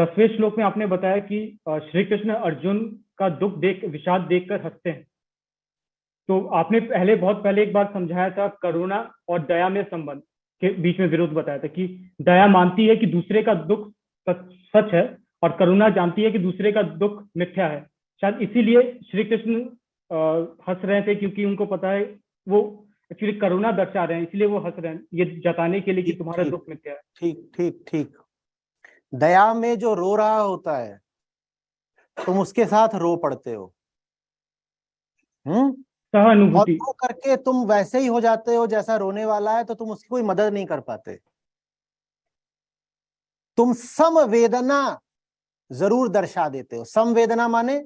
10वें श्लोक में आपने बताया कि श्री कृष्ण अर्जुन का दुख देख विषाद देखकर हंसते हैं। तो आपने बहुत पहले एक बार समझाया था करुणा और दया में संबंध के बीच में विरोध बताया था कि दया मानती है कि दूसरे का दुख सच है और करुणा जानती है कि दूसरे का दुख मिथ्या है। शायद इसीलिए श्री कृष्ण हंस रहे थे, क्योंकि उनको पता है वो एक्चुअली करुणा दर्शा रहे हैं, इसलिए वो हंस रहे हैं, ये जताने के लिए कि तुम्हारा दुख मिथ्या है। ठीक ठीक ठीक। दया में जो रो रहा होता है तुम उसके साथ रो पड़ते हो। सहानुभूति। और रो करके तुम वैसे ही हो जाते हो जैसा रोने वाला है, तो तुम उसकी कोई मदद नहीं कर पाते। तुम समवेदना जरूर दर्शा देते हो। समवेदना माने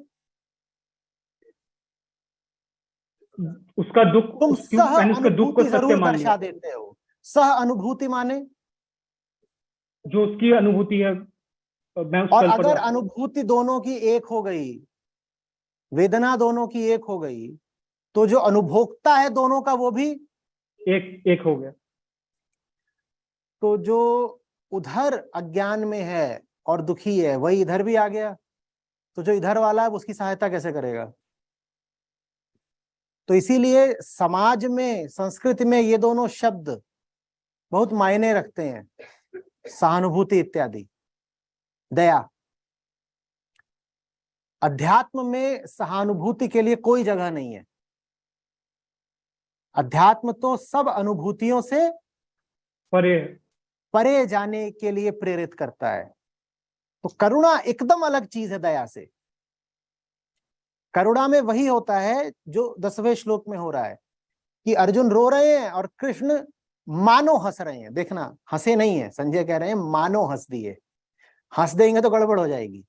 उसका दुख, तुम सह उसका दुख को अनुभूति सत्य जरूर मान लिया। दर्शा देते हो। सह अनुभूति माने जो उसकी अनुभूति है मैं उस और तल पर अगर जाता हूं। अनुभूति दोनों की एक हो गई, वेदना दोनों की एक हो गई, तो जो अनुभोक्ता है दोनों का वो भी एक हो गया। तो जो उधर अज्ञान में है और दुखी है वही इधर भी आ गया, तो जो इधर वाला है उसकी सहायता कैसे करेगा? तो इसीलिए समाज में, संस्कृति में ये दोनों शब्द बहुत मायने रखते हैं, सहानुभूति इत्यादि, दया। अध्यात्म में सहानुभूति के लिए कोई जगह नहीं है। अध्यात्म तो सब अनुभूतियों से परे जाने के लिए प्रेरित करता है। तो करुणा एकदम अलग चीज है दया से। करुणा में वही होता है जो 10वें श्लोक में हो रहा है कि अर्जुन रो रहे हैं और कृष्ण मानो हंस रहे हैं। देखना, हंसे नहीं है, संजय कह रहे हैं मानो हंस दिए। हंस देंगे तो गड़बड़ हो जाएगी।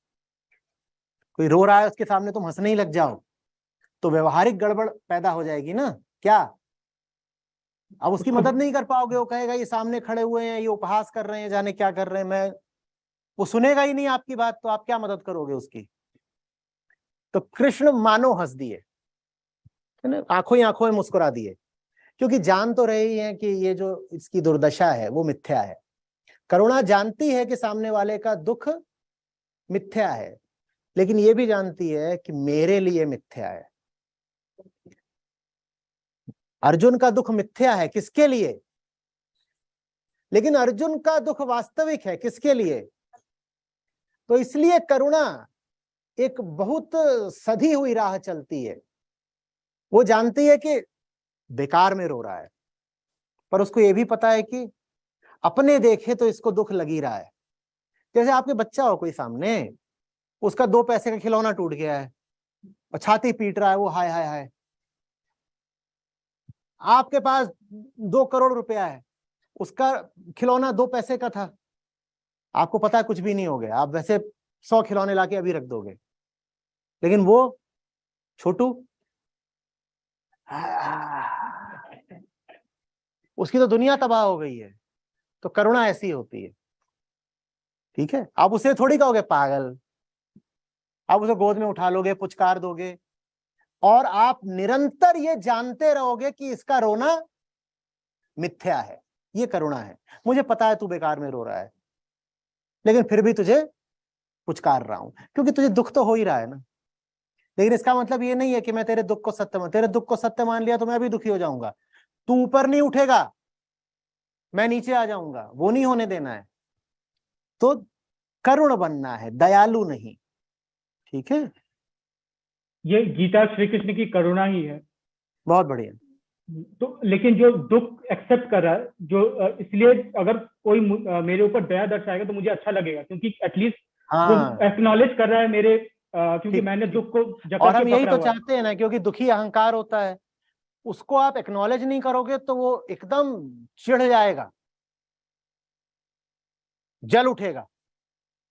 कोई रो रहा है उसके सामने तुम हंसने ही लग जाओ तो व्यवहारिक गड़बड़ पैदा हो जाएगी ना। क्या अब उसकी मदद नहीं कर पाओगे? वो कहेगा ये सामने खड़े हुए हैं, ये उपहास कर रहे हैं, जाने क्या कर रहे हैं, मैं वो सुनेगा ही नहीं आपकी बात, तो आप क्या मदद करोगे उसकी? तो कृष्ण मानो हंस दिए, आंखों ही आंखों में मुस्कुरा दिए, क्योंकि जान तो रहे ही हैं कि ये जो इसकी दुर्दशा है वो मिथ्या है। करुणा जानती है कि सामने वाले का दुख मिथ्या है, लेकिन ये भी जानती है कि मेरे लिए मिथ्या है। अर्जुन का दुख मिथ्या है, किसके लिए? लेकिन अर्जुन का दुख वास्तविक है, किसके लिए? तो इसलिए करुणा एक बहुत सधी हुई राह चलती है। वो जानती है कि बेकार में रो रहा है, पर उसको ये भी पता है कि अपने देखे तो इसको दुख लग ही रहा है। जैसे आपके बच्चा हो कोई सामने, उसका 2 पैसे का खिलौना टूट गया है और छाती पीट रहा है, वो हाय हाय हाय। आपके पास 2 करोड़ रुपया है, उसका खिलौना 2 पैसे का था, आपको पता है कुछ भी नहीं हो गया, आप वैसे 100 खिलौने लाके अभी रख दोगे, लेकिन वो छोटू उसकी तो दुनिया तबाह हो गई है। तो करुणा ऐसी होती है, ठीक है? आप उसे थोड़ी कहोगे पागल, आप उसे गोद में उठा लोगे, पुचकार दोगे, और आप निरंतर ये जानते रहोगे कि इसका रोना मिथ्या है। ये करुणा है। मुझे पता है तू बेकार में रो रहा है, लेकिन फिर भी तुझे पुचकार रहा हूं, क्योंकि तुझे दुख तो हो ही रहा है ना। लेकिन इसका मतलब ये नहीं है कि मैं तेरे दुख को सत्य मान लिया तो मैं भी दुखी हो जाऊंगा। तू ऊपर नहीं उठेगा, मैं नीचे आ जाऊंगा, वो नहीं होने देना है। तो करुण बनना है, दयालु नहीं। ठीक है, ये गीता श्री कृष्ण की करुणा ही है। बहुत बढ़िया। तो लेकिन जो दुख एक्सेप्ट कर रहा है, जो इसलिए अगर कोई मेरे ऊपर दया दर्शाएगा तो मुझे अच्छा लगेगा, क्योंकि एटलीस्ट वो एक्नॉलेज कर रहा है मेरे क्योंकि मैंने दुख को जकड़ और हम के यही पकड़ा तो हुआ है। चाहते हैं ना, क्योंकि दुखी अहंकार होता है, उसको आप एक्नॉलेज नहीं करोगे तो वो एकदम चिढ़ जाएगा, जल उठेगा।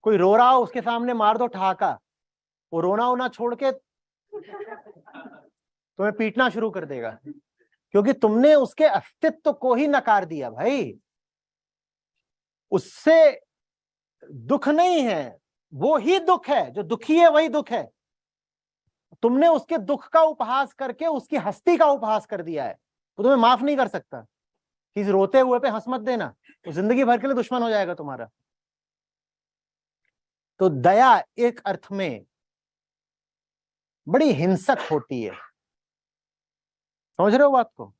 कोई रो रहा हो उसके सामने मार दो ठहाका, वो रोना वोना छोड़ के तुम्हें पीटना शुरू कर देगा, क्योंकि तुमने उसके अस्तित्व को ही नकार दिया। भाई उससे दुख नहीं है, वो ही दुख है, जो दुखी है वही दुख है। तुमने उसके दुख का उपहास करके उसकी हस्ती का उपहास कर दिया है, वो तुम्हें माफ नहीं कर सकता। किसी रोते हुए पे हंस मत देना, तो जिंदगी भर के लिए दुश्मन हो जाएगा तुम्हारा। तो दया एक अर्थ में बड़ी हिंसक होती है, समझ रहे हो बात को?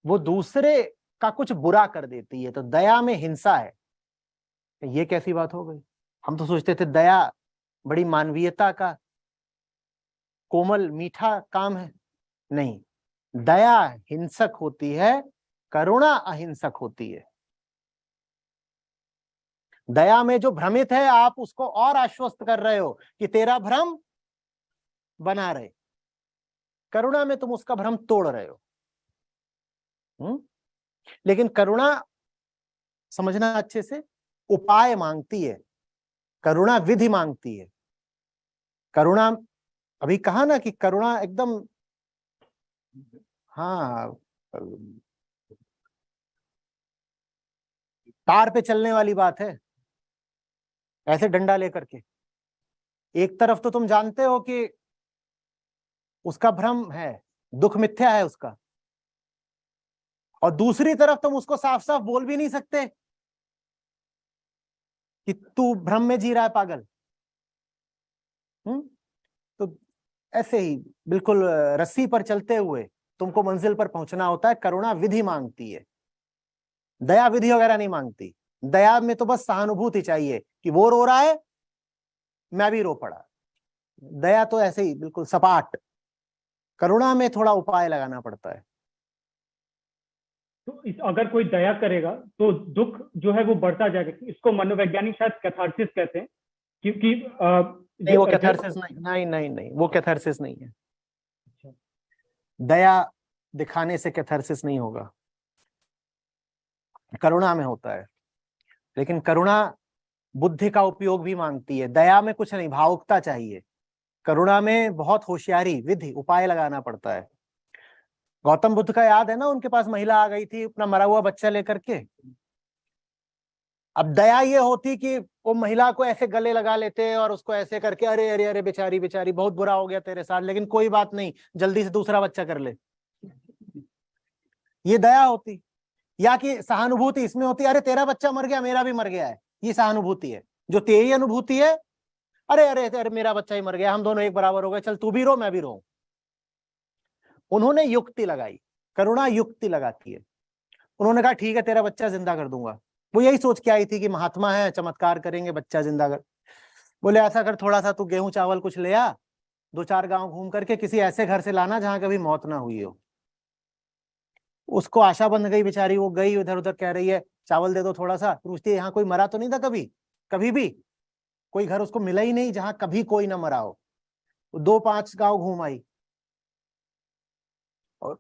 वो दूसरे का कुछ बुरा कर देती है, तो दया में हिंसा है। ये कैसी बात हो गई? हम तो सोचते थे दया बड़ी मानवीयता का कोमल मीठा काम है। नहीं, दया हिंसक होती है, करुणा अहिंसक होती है। दया में जो भ्रमित है, आप उसको और आश्वस्त कर रहे हो कि तेरा भ्रम बना रहे। करुणा में तुम उसका भ्रम तोड़ रहे हो। लेकिन करुणा, समझना अच्छे से, उपाय मांगती है, करुणा विधि मांगती है। करुणा, अभी कहा ना कि करुणा एकदम, हाँ, तार पे चलने वाली बात है, ऐसे डंडा लेकर के। एक तरफ तो तुम जानते हो कि उसका भ्रम है, दुख मिथ्या है उसका, और दूसरी तरफ तुम उसको साफ साफ बोल भी नहीं सकते कि तू भ्रम में जी रहा है पागल। तो ऐसे ही बिल्कुल रस्सी पर चलते हुए तुमको मंजिल पर पहुंचना होता है। करुणा विधि मांगती है, दया विधि वगैरह नहीं मांगती। दया में तो बस सहानुभूति चाहिए कि वो रो रहा है, मैं भी रो पड़ा। दया तो ऐसे ही बिल्कुल सपाट। करुणा में थोड़ा उपाय लगाना पड़ता है। तो अगर कोई दया करेगा तो दुख जो है वो बढ़ता जाएगा। इसको मनोवैज्ञानिक शायद कैथारसिस कहते हैं, क्योंकि नहीं, वो कैथारसिस नहीं, नहीं नहीं, वो कैथारसिस नहीं है। अच्छा। दया दिखाने से कैथारसिस नहीं होगा, करुणा में होता है। लेकिन करुणा बुद्धि का उपयोग भी मांगती है। दया में कुछ नहीं, भावुकता चाहिए। करुणा में बहुत होशियारी, विधि, उपाय लगाना पड़ता है। गौतम बुद्ध का याद है ना, उनके पास महिला आ गई थी अपना मरा हुआ बच्चा लेकर के। अब दया ये होती कि वो महिला को ऐसे गले लगा लेते और उसको ऐसे करके, अरे अरे अरे बेचारी बेचारी, बहुत बुरा हो गया तेरे साथ, लेकिन कोई बात नहीं, जल्दी से दूसरा बच्चा कर ले। ये दया होती। या कि सहानुभूति इसमें होती, अरे तेरा बच्चा मर गया, मेरा भी मर गया है, ये सहानुभूति है। जो तेरी अनुभूति है, अरे अरे अरे मेरा बच्चा ही मर गया, हम दोनों एक बराबर हो गए, चल तू भी रो मैं भी रो। उन्होंने युक्ति लगाई, करुणा युक्ति लगाती है। उन्होंने कहा ठीक है, तेरा बच्चा जिंदा कर दूंगा। वो यही सोच के आई थी कि महात्मा है, चमत्कार करेंगे, बच्चा जिंदा कर। बोले ऐसा कर, थोड़ा सा तू गेहूं चावल कुछ ले आ, 2-4 गांव घूम करके किसी ऐसे घर से लाना जहां कभी मौत ना हुई हो। उसको आशा बंध गई बेचारी, वो गई इधर उधर, कह रही है चावल दे दो थोड़ा सा। पूछती है यहाँ कोई मरा तो नहीं था कभी? कभी भी कोई घर उसको मिला ही नहीं जहां कभी कोई ना मरा हो। 2-5 गांव घूम आई, और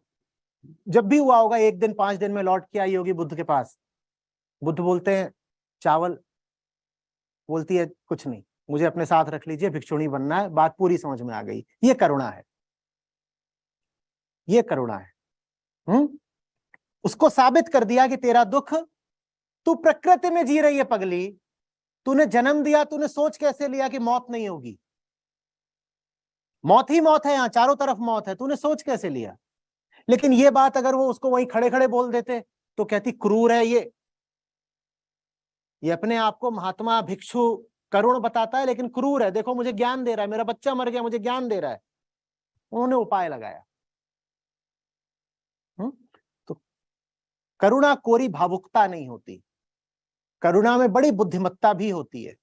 जब भी हुआ होगा 1 दिन 5 दिन में लौट के आई होगी बुद्ध के पास। बुद्ध बोलते हैं चावल, बोलती है कुछ नहीं, मुझे अपने साथ रख लीजिए, भिक्षुणी बनना है। बात पूरी समझ में आ गई। ये करुणा है, ये करुणा है। उसको साबित कर दिया कि तेरा दुख, तू प्रकृति में जी रही है पगली, तूने जन्म दिया, तूने सोच कैसे लिया कि मौत नहीं होगी? मौत ही मौत है, यहां चारों तरफ मौत है, तूने सोच कैसे लिया? लेकिन ये बात अगर वो उसको वहीं खड़े खड़े बोल देते तो कहती क्रूर है ये अपने आप को महात्मा भिक्षु करुण बताता है, लेकिन क्रूर है। देखो मुझे ज्ञान दे रहा है, मेरा बच्चा मर गया, मुझे ज्ञान दे रहा है। उन्होंने उपाय लगाया। तो करुणा कोरी भावुकता नहीं होती, करुणा में बड़ी बुद्धिमत्ता भी होती है।